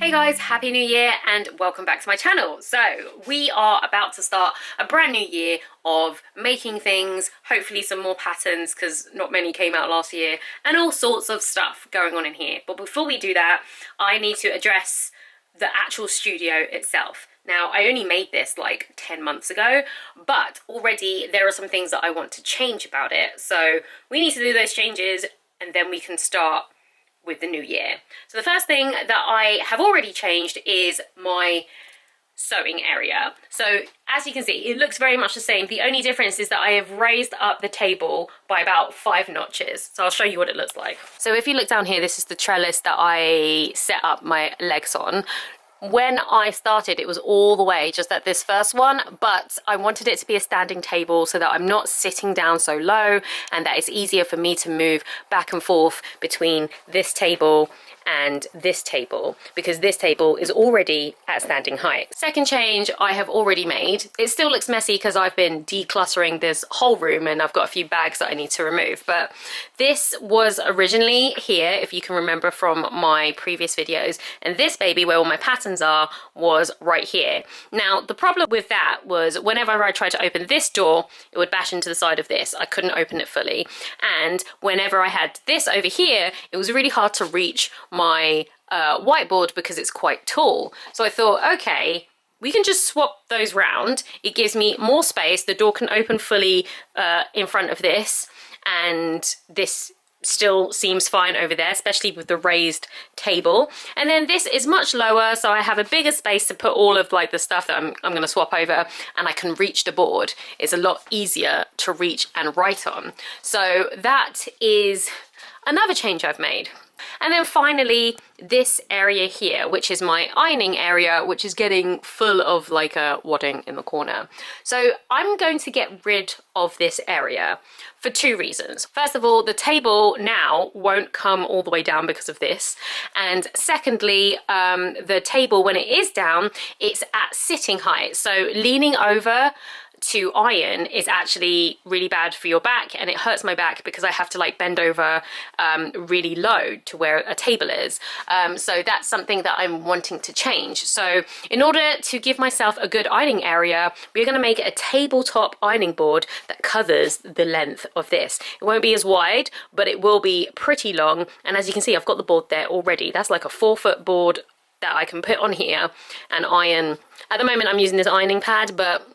Hey guys, happy new year and welcome back to my channel. So we are about to start a brand new year of making things, hopefully some more patterns because not many came out last year, and all sorts of stuff going on in here. But before we do that, I need to address the actual studio itself. Now, I only made this like 10 months ago, but already there are some things that I want to change about it. So we need to do those changes and then we can start with the new year. So the first thing that I have already changed is my sewing area. So as you can see, it looks very much the same. The only difference is that I have raised up the table by about 5 notches. So I'll show you what it looks like. So if you look down here, this is the trellis that I set up my legs on. When I started, it was all the way just at this first one, but I wanted it to be a standing table so that I'm not sitting down so low and that it's easier for me to move back and forth between this table and this table, because this table is already at standing height. Second change I have already made. It still looks messy because I've been decluttering this whole room and I've got a few bags that I need to remove, but this was originally here, if you can remember from my previous videos, and this baby where all my patterns are was right here. Now the problem with that was whenever I tried to open this door, it would bash into the side of this. I couldn't open it fully, and whenever I had this over here, it was really hard to reach my whiteboard because it's quite tall. So I thought, okay, we can just swap those round. It gives me more space. The door can open fully in front of this, and this still seems fine over there, especially with the raised table. And then this is much lower, so I have a bigger space to put all of like the stuff that I'm going to swap over, and I can reach the board. It's a lot easier to reach and write on. So that is another change I've made. And then finally, this area here, which is my ironing area, which is getting full of like a wadding in the corner. So I'm going to get rid of this area for 2 reasons. First of all, the table now won't come all the way down because of this. And secondly, the table, when it is down, it's at sitting height. So leaning over to iron is actually really bad for your back, and it hurts my back because I have to like bend over really low to where a table is. So that's something that I'm wanting to change. So in order to give myself a good ironing area, we're going to make a tabletop ironing board that covers the length of this. It won't be as wide, but it will be pretty long. And as you can see, I've got the board there already. That's like a 4-foot board that I can put on here and iron. At the moment I'm using this ironing pad, but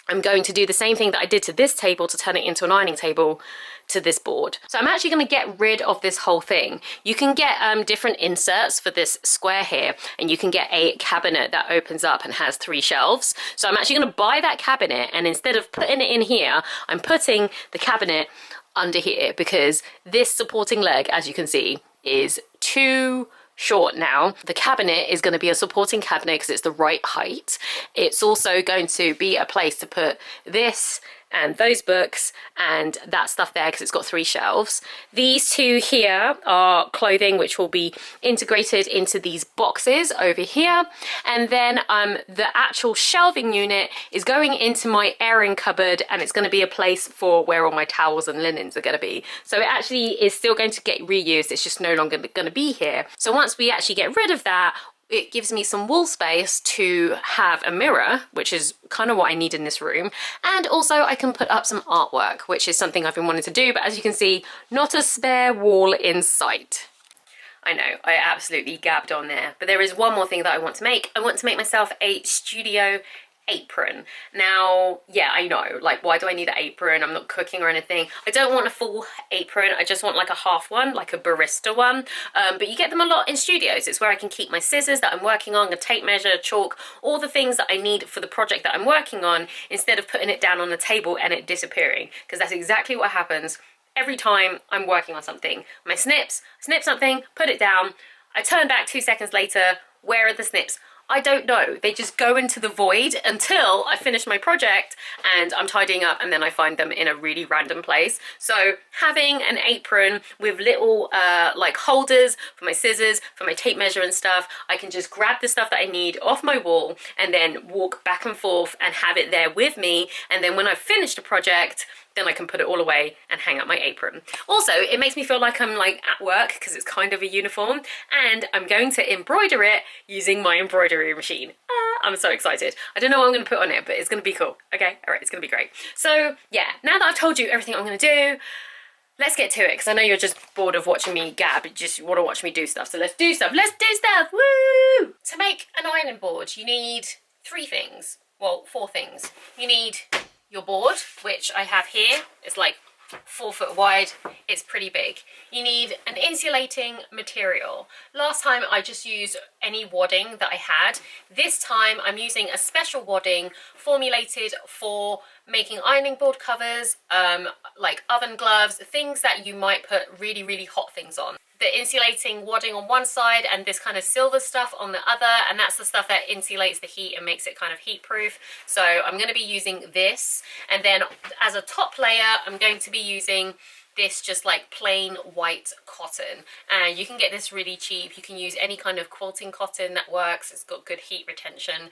I'm going to do the same thing that I did to this table to turn it into an ironing table to this board. So I'm actually going to get rid of this whole thing. You can get different inserts for this square here, and you can get a cabinet that opens up and has 3 shelves. So I'm actually going to buy that cabinet, and instead of putting it in here, I'm putting the cabinet under here because this supporting leg, as you can see, is too short now. The cabinet is going to be a supporting cabinet because it's the right height. It's also going to be a place to put this and those books and that stuff there because it's got 3 shelves. These 2 here are clothing which will be integrated into these boxes over here, and then the actual shelving unit is going into my airing cupboard, and it's going to be a place for where all my towels and linens are going to be. So it actually is still going to get reused, it's just no longer going to be here. So once we actually get rid of that, it gives me some wall space to have a mirror, which is kind of what I need in this room. And also I can put up some artwork, which is something I've been wanting to do, but as you can see, not a spare wall in sight. I know, I absolutely gabbed on there, but there is one more thing that I want to make. I want to make myself a studio apron. Now, yeah, I know, like, why do I need an apron? I'm not cooking or anything. I don't want a full apron. I just want like a half one, like a barista one. But you get them a lot in studios. It's where I can keep my scissors that I'm working on, a tape measure, chalk, all the things that I need for the project that I'm working on, instead of putting it down on the table and it disappearing, because that's exactly what happens every time I'm working on something. My snips, snip something, put it down, I turn back 2 seconds later, where are the snips? I don't know. They just go into the void until I finish my project and I'm tidying up, and then I find them in a really random place. So having an apron with little like holders for my scissors, for my tape measure and stuff, I can just grab the stuff that I need off my wall and then walk back and forth and have it there with me. And then when I've finished the project, then I can put it all away and hang up my apron. Also, it makes me feel like I'm like at work because it's kind of a uniform, and I'm going to embroider it using my embroidery machine. I'm so excited. I don't know what I'm going to put on it, but it's going to be cool. Okay, all right, it's going to be great. So yeah, now that I've told you everything I'm going to do, let's get to it, because I know you're just bored of watching me gab. You just want to watch me do stuff. So let's do stuff. Let's do stuff. Woo! To make an ironing board, you need 3 things. Well, 4 things. You need your board, which I have here. It's like 4 foot wide. It's pretty big. You need an insulating material. Last time I just used any wadding that I had. This time I'm using a special wadding formulated for making ironing board covers, like oven gloves, things that you might put really, really hot things on. The insulating wadding on one side and this kind of silver stuff on the other, and that's the stuff that insulates the heat and makes it kind of heat proof. So I'm going to be using this, and then as a top layer I'm going to be using this just like plain white cotton, and you can get this really cheap. You can use any kind of quilting cotton that works. It's got good heat retention.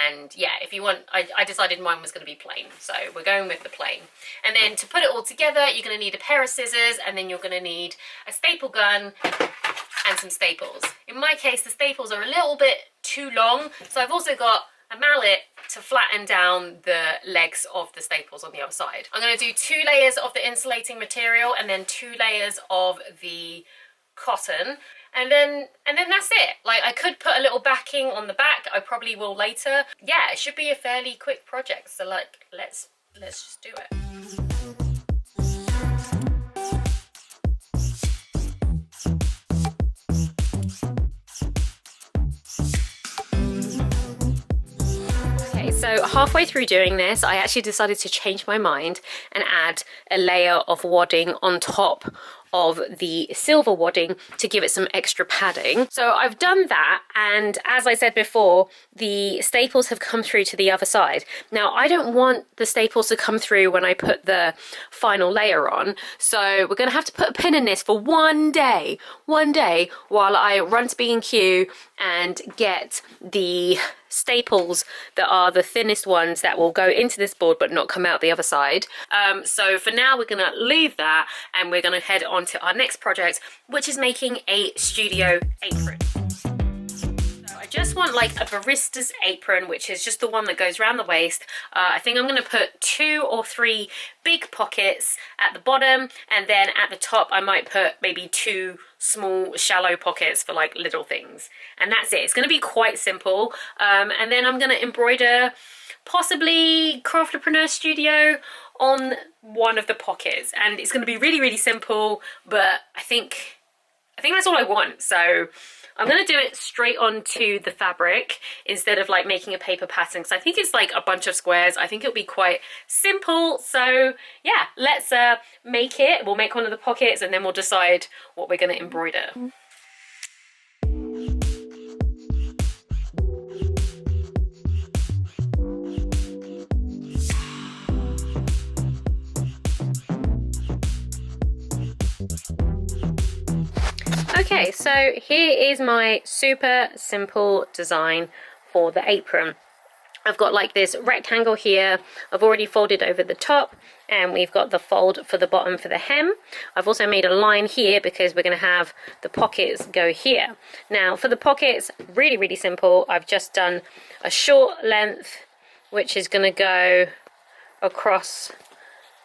And yeah, if you want, I decided mine was going to be plain, so we're going with the plain. And then to put it all together, you're going to need a pair of scissors, and then you're going to need a staple gun and some staples. In my case, the staples are a little bit too long, so I've also got a mallet to flatten down the legs of the staples on the other side. I'm going to do 2 layers of the insulating material and then 2 layers of the cotton. And then that's it. Like, I could put a little backing on the back. I probably will later. Yeah, it should be a fairly quick project. So like, let's just do it. So halfway through doing this, I actually decided to change my mind and add a layer of wadding on top of the silver wadding to give it some extra padding. So I've done that, and as I said before, the staples have come through to the other side. Now I don't want the staples to come through when I put the final layer on, so we're going to have to put a pin in this for one day while I run to B&Q and get the staples that are the thinnest ones that will go into this board but not come out the other side. So for now we're going to leave that, and we're going to head on to our next project, which is making a studio apron. So I just want like a barista's apron, which is just the one that goes around the waist. I think I'm going to put 2 or 3 big pockets at the bottom, and then at the top I might put maybe 2 small shallow pockets for like little things, and that's it. It's going to be quite simple. And then I'm going to embroider possibly Crafterpreneur Studio on one of the pockets, and it's going to be really, really simple, but I think that's all I want. So I'm going to do it straight onto the fabric instead of like making a paper pattern, because I think it's like a bunch of squares. I think it'll be quite simple. So yeah, let's make it. We'll make one of the pockets, and then we'll decide what we're going to embroider. Okay, so here is my super simple design for the apron. I've got like this rectangle here. I've already folded over the top, and we've got the fold for the bottom for the hem. I've also made a line here because we're going to have the pockets go here. Now for the pockets, really, really simple. I've just done a short length, which is going to go across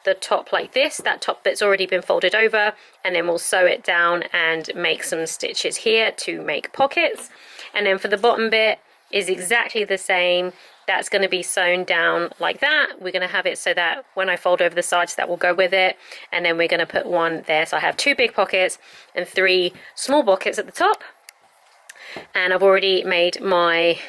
the top like this. That top bit's already been folded over, and then we'll sew it down and make some stitches here to make pockets. And then for the bottom bit is exactly the same. That's going to be sewn down like that. We're going to have it so that when I fold over the sides, that will go with it, and then we're going to put one there. So I have 2 big pockets and 3 small pockets at the top, and I've already made my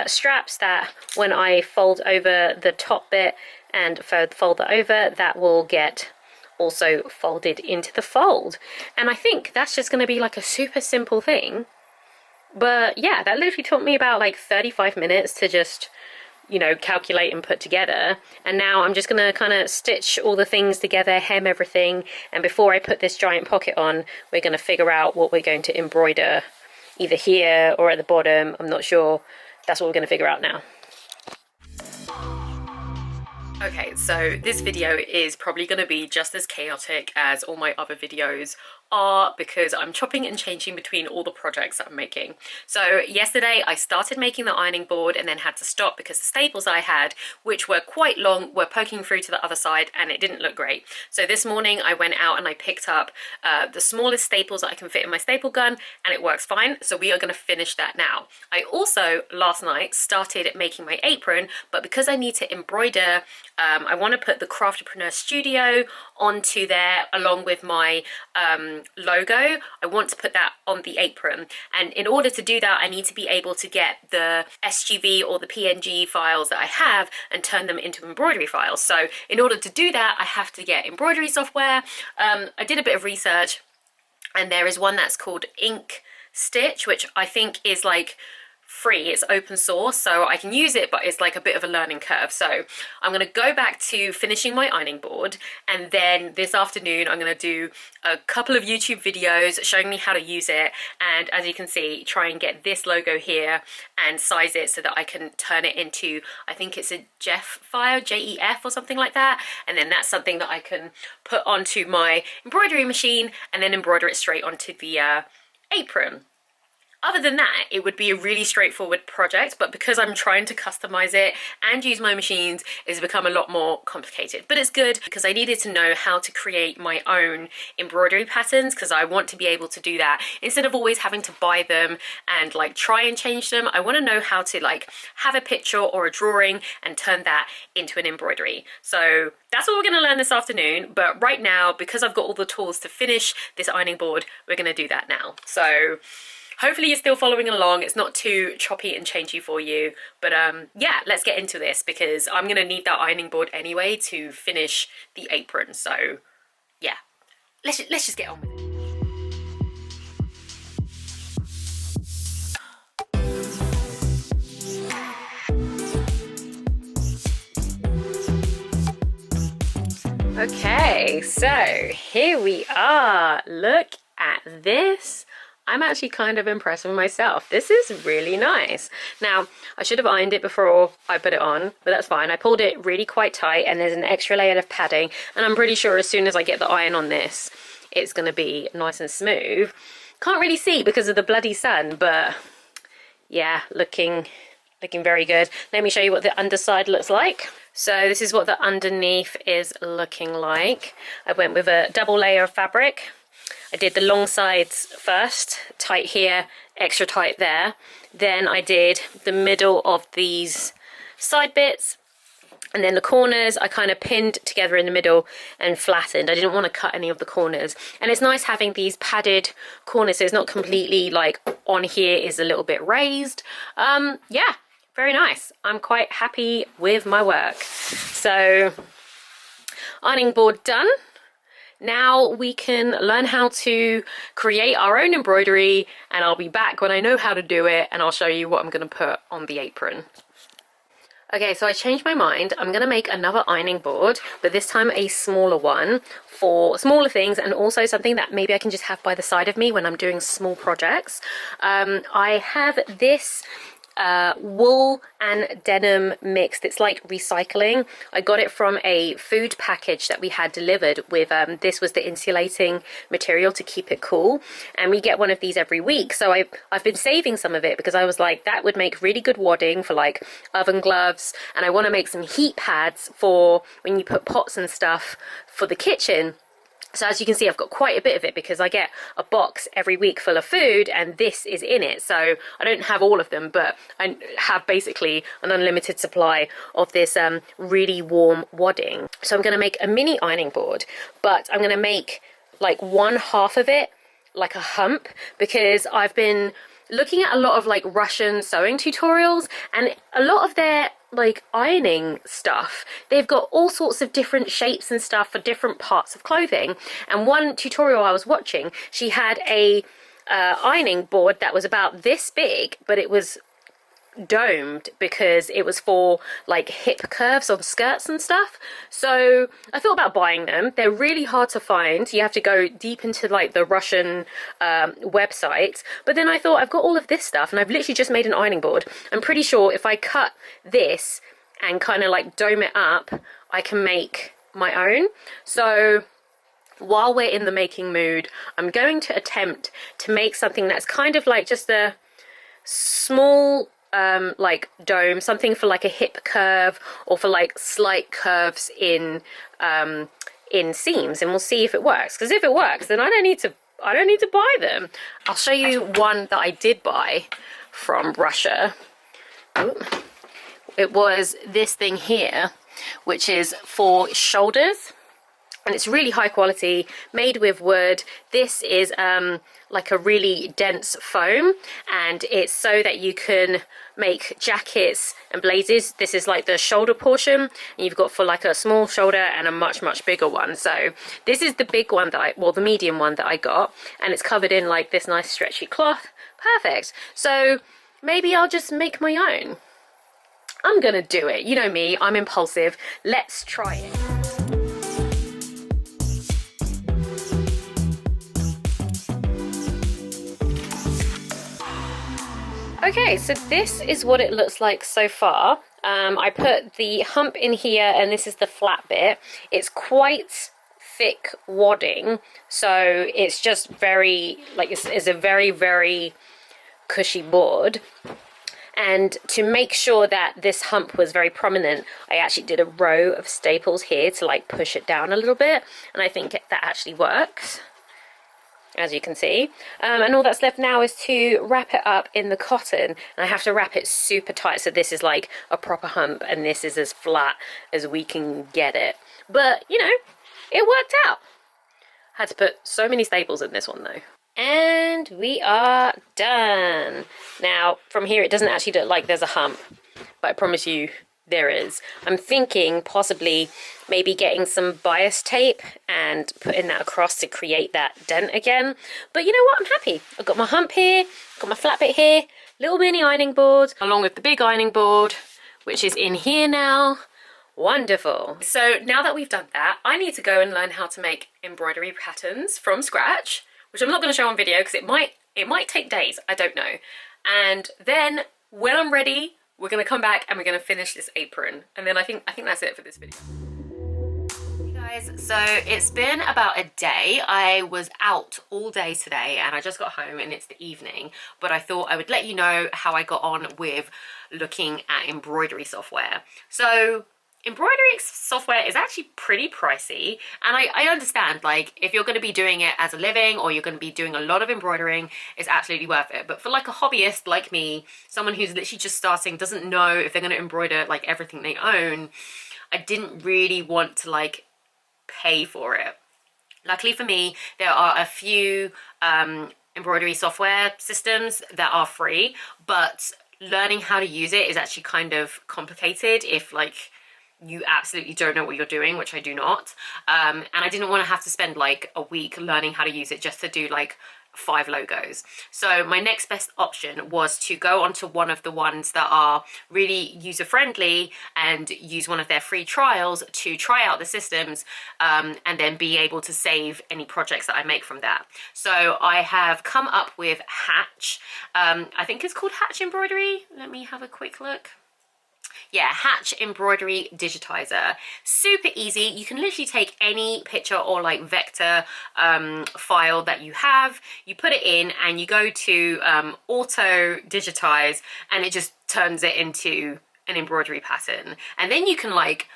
straps that when I fold over the top bit and fold that over, that will get also folded into the fold. And I think that's just going to be like a super simple thing. But yeah, that literally took me about like 35 minutes to just, you know, calculate and put together. And now I'm just going to kind of stitch all the things together, hem everything. And before I put this giant pocket on, we're going to figure out what we're going to embroider either here or at the bottom. I'm not sure. That's what we're going to figure out now. Okay, so this video is probably going to be just as chaotic as all my other videos are because I'm chopping and changing between all the projects that I'm making. So yesterday I started making the ironing board and then had to stop because the staples I had, which were quite long, were poking through to the other side and it didn't look great. So this morning I went out and I picked up the smallest staples that I can fit in my staple gun and it works fine. So we are going to finish that now. I also last night started making my apron, but because I need to embroider, I want to put the Crafterpreneur studio onto there along with my logo. I want to put that on the apron, and in order to do that I need to be able to get the SGV or the PNG files that I have and turn them into embroidery files. So in order to do that I have to get embroidery software. I did a bit of research and there is one that's called Ink Stitch, which I think is like free, it's open source, so I can use it, but it's like a bit of a learning curve. So I'm going to go back to finishing my ironing board, and then this afternoon I'm going to do a couple of YouTube videos showing me how to use it, and as you can see, try and get this logo here and size it so that I can turn it into, I think it's a JEF file, JEF or something like that, and then that's something that I can put onto my embroidery machine and then embroider it straight onto the apron. Other than that, it would be a really straightforward project, but because I'm trying to customize it and use my machines, it's become a lot more complicated. But it's good because I needed to know how to create my own embroidery patterns because I want to be able to do that instead of always having to buy them and like try and change them. I want to know how to like have a picture or a drawing and turn that into an embroidery. So that's what we're going to learn this afternoon, but right now, because I've got all the tools to finish this ironing board, we're going to do that now. So hopefully you're still following along. It's not too choppy and changey for you. But yeah, let's get into this because I'm going to need that ironing board anyway to finish the apron. So yeah, let's just get on with it. Okay, so here we are. Look at this. I'm actually kind of impressed with myself. This is really nice. Now, I should have ironed it before I put it on, but that's fine. I pulled it really quite tight and there's an extra layer of padding, and I'm pretty sure as soon as I get the iron on this, it's going to be nice and smooth. Can't really see because of the bloody sun, but yeah, looking very good. Let me show you what the underside looks like. So this is what the underneath is looking like. I went with a double layer of fabric. I did the long sides first, tight here, extra tight there. Then I did the middle of these side bits, and then the corners I kind of pinned together in the middle and flattened. I didn't want to cut any of the corners. And it's nice having these padded corners so it's not completely like on here is a little bit raised. Yeah, very nice. I'm quite happy with my work. So, ironing board done. Now we can learn how to create our own embroidery, and I'll be back when I know how to do it and I'll show you what I'm going to put on the apron. Okay, so I changed my mind. I'm going to make another ironing board, but this time a smaller one for smaller things and also something that maybe I can just have by the side of me when I'm doing small projects. I have this wool and denim mixed. It's like recycling. I got it from a food package that we had delivered with this was the insulating material to keep it cool, and we get one of these every week. So I've been saving some of it because I was like, that would make really good wadding for like oven gloves, and I want to make some heat pads for when you put pots and stuff for the kitchen. So as you can see, I've got quite a bit of it because I get a box every week full of food and this is in it. So I don't have all of them, but I have basically an unlimited supply of this really warm wadding. So I'm going to make a mini ironing board, but I'm going to make like one half of it like a hump because I've been looking at a lot of like Russian sewing tutorials, and a lot of their like ironing stuff, they've got all sorts of different shapes and stuff for different parts of clothing. And one tutorial I was watching, she had a ironing board that was about this big, but it was domed because it was for like hip curves on skirts and stuff. So I thought about buying them. They're really hard to find. You have to go deep into like the Russian websites. But then I thought, I've got all of this stuff and I've literally just made an ironing board. I'm pretty sure if I cut this and kind of like dome it up, I can make my own. So while we're in the making mood, I'm going to attempt to make something that's kind of like just a small like dome, something for like a hip curve or for like slight curves in seams, and we'll see if it works. Because if it works, then I don't need to buy them. I'll show you one that I did buy from Russia. Ooh. It was this thing here, which is for shoulders, and it's really high quality, made with wood. This is like a really dense foam, and it's so that you can make jackets and blazers. This is like the shoulder portion, and you've got for like a small shoulder and a much bigger one. So this is the big one that the medium one that I got, and it's covered in like this nice stretchy cloth. Perfect. So maybe I'll just make my own. I'm gonna do it. You know me, I'm impulsive. Let's try it. Okay, so this is what it looks like so far. I put the hump in here, and this is the flat bit. It's quite thick wadding, so it's just very, like, it's a very cushy board. And to make sure that this hump was very prominent, I actually did a row of staples here to like push it down a little bit, and I think that actually works, as you can see. And all that's left now is to wrap it up in the cotton, and I have to wrap it super tight, so this is like a proper hump, and this is as flat as we can get it. But you know, it worked out. Had to put so many staples in this one though. And we are done. Now from here it doesn't actually look like there's a hump, but I promise you there is. I'm thinking possibly maybe getting some bias tape and putting that across to create that dent again. But you know what, I'm happy. I've got my hump here, got my flat bit here, little mini ironing board, along with the big ironing board, which is in here now. Wonderful. So now that we've done that, I need to go and learn how to make embroidery patterns from scratch, which I'm not going to show on video because it might take days, I don't know. And then when I'm ready, we're going to come back and we're going to finish this apron. And then I think that's it for this video. Hey guys, so it's been about a day. I was out all day today and I just got home and it's the evening. But I thought I would let you know how I got on with looking at embroidery software. So embroidery software is actually pretty pricey, and I understand, like, if you're going to be doing it as a living or you're going to be doing a lot of embroidering, it's absolutely worth it. But for like a hobbyist like me, someone who's literally just starting, doesn't know if they're going to embroider like everything they own, I didn't really want to like pay for it. Luckily for me, there are a few embroidery software systems that are free, but learning how to use it is actually kind of complicated if like you absolutely don't know what you're doing, which I do not. And I didn't want to have to spend like a week learning how to use it just to do like 5 logos. So my next best option was to go onto one of the ones that are really user-friendly and use one of their free trials to try out the systems, and then be able to save any projects that I make from that. So I have come up with Hatch. I think it's called Hatch Embroidery. Let me have a quick look. Yeah, Hatch Embroidery Digitizer. Super easy. You can literally take any picture or like vector file that you have, you put it in and you go to auto digitize, and it just turns it into an embroidery pattern. And then you can like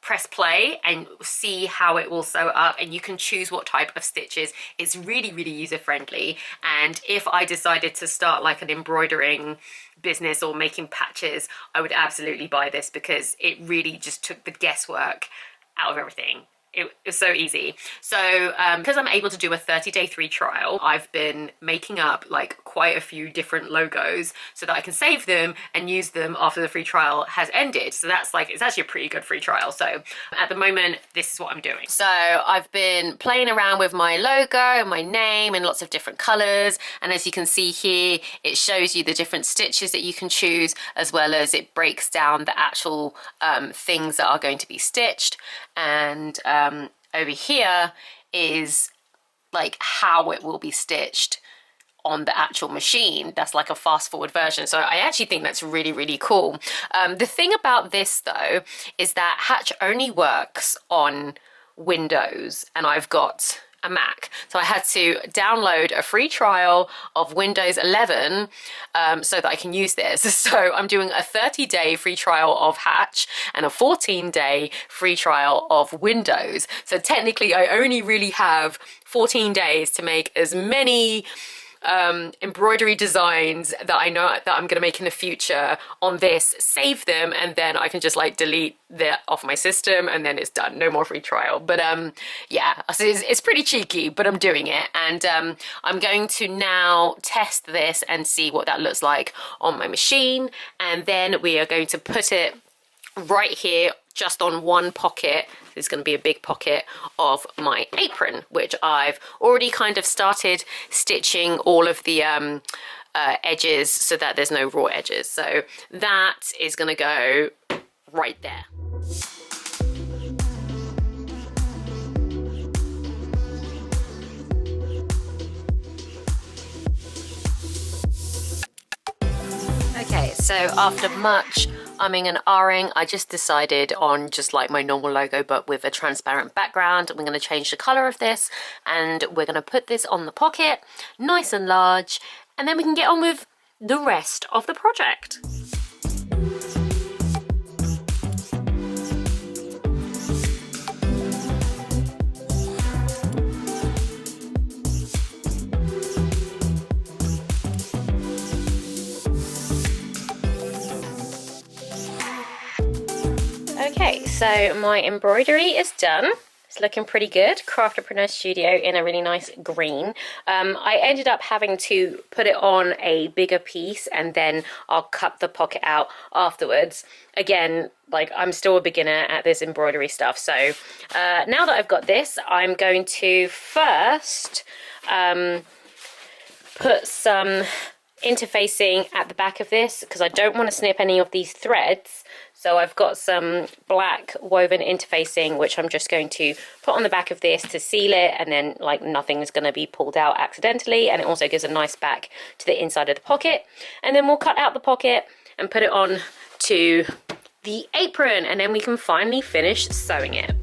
press play and see how it will sew up, and you can choose what type of stitches. It's really user friendly. And if I decided to start like an embroidering business or making patches, I would absolutely buy this because it really just took the guesswork out of everything. It was so easy. So because I'm able to do a 30-day free trial, I've been making up like quite a few different logos so that I can save them and use them after the free trial has ended. So that's like, it's actually a pretty good free trial. So at the moment, this is what I'm doing. So I've been playing around with my logo and my name in lots of different colors. And as you can see here, it shows you the different stitches that you can choose, as well as it breaks down the actual things that are going to be stitched. And over here is like how it will be stitched on the actual machine. That's like a fast forward version. So I actually think that's really, really cool. The thing about this though is that Hatch only works on Windows, and I've got a Mac. So I had to download a free trial of Windows 11 so that I can use this. So I'm doing a 30-day free trial of Hatch and a 14-day free trial of Windows. So technically I only really have 14 days to make as many embroidery designs that I know that I'm gonna make in the future on this, save them, and then I can just like delete that off my system, and then it's done. No more free trial. But yeah, so it's pretty cheeky, but I'm doing it, and I'm going to now test this and see what that looks like on my machine, and then we are going to put it right here just on one pocket. There's going to be a big pocket of my apron, which I've already kind of started stitching all of the edges so that there's no raw edges. So that is going to go right there. Okay, so after much umming and ahhing, I just decided on just like my normal logo but with a transparent background. We're going to change the colour of this, and we're going to put this on the pocket nice and large, and then we can get on with the rest of the project. Okay, so my embroidery is done. It's looking pretty good. Crafterpreneur Studio in a really nice green. I ended up having to put it on a bigger piece, and then I'll cut the pocket out afterwards. Again, like, I'm still a beginner at this embroidery stuff. So now that I've got this, I'm going to first put some interfacing at the back of this, because I don't want to snip any of these threads. So I've got some black woven interfacing, which I'm just going to put on the back of this to seal it, and then like nothing is going to be pulled out accidentally, and it also gives a nice back to the inside of the pocket. And then we'll cut out the pocket and put it on to the apron, and then we can finally finish sewing it.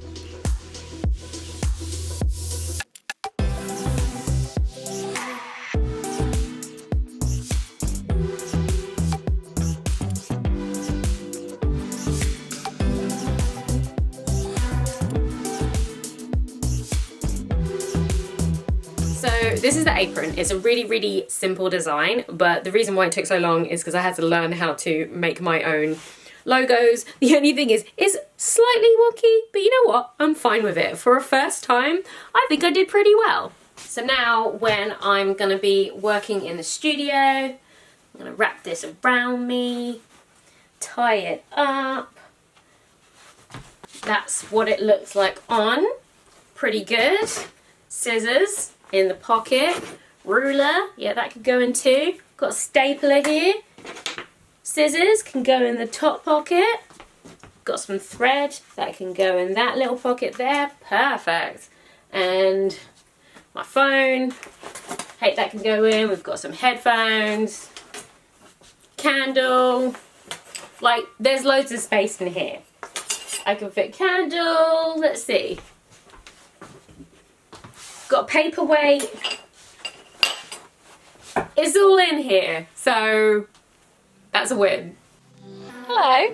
This is the apron. It's a really, really simple design, but the reason why it took so long is because I had to learn how to make my own logos. The only thing is, it's slightly wonky, but you know what? I'm fine with it. For a first time, I think I did pretty well. So now when I'm going to be working in the studio, I'm going to wrap this around me, tie it up. That's what it looks like on. Pretty good. Scissors in the pocket, ruler, yeah, that could go in too. Got a stapler here. Scissors can go in the top pocket. Got some thread that can go in that little pocket there. Perfect. And my phone, hey, that can go in. We've got some headphones, candle. Like, there's loads of space in here. I can fit candle. Let's see. Got a paperweight. It's all in here, so that's a win. Hello.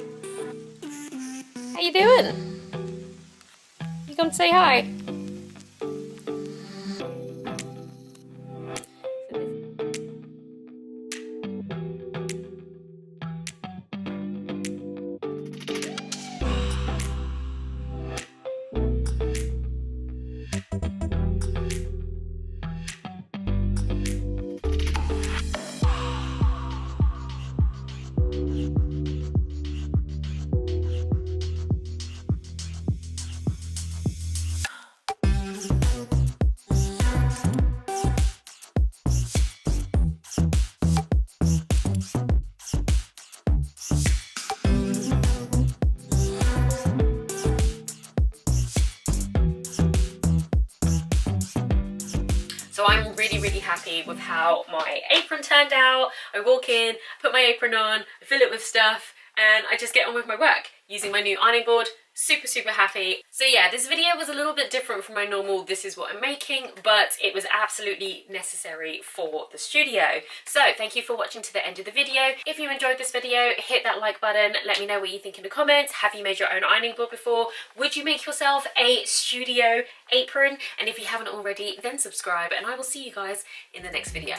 How you doing? You come to say hi? So I'm really happy with how my apron turned out. I walk in, put my apron on, I fill it with stuff, and I just get on with my work using my new ironing board. Super happy. So yeah, this video was a little bit different from my normal this is what I'm making, but it was absolutely necessary for the studio. So thank you for watching to the end of the video. If you enjoyed this video, hit that like button. Let me know what you think in the comments. Have you made your own ironing board before? Would you make yourself a studio apron? And if you haven't already, then subscribe, and I will see you guys in the next video.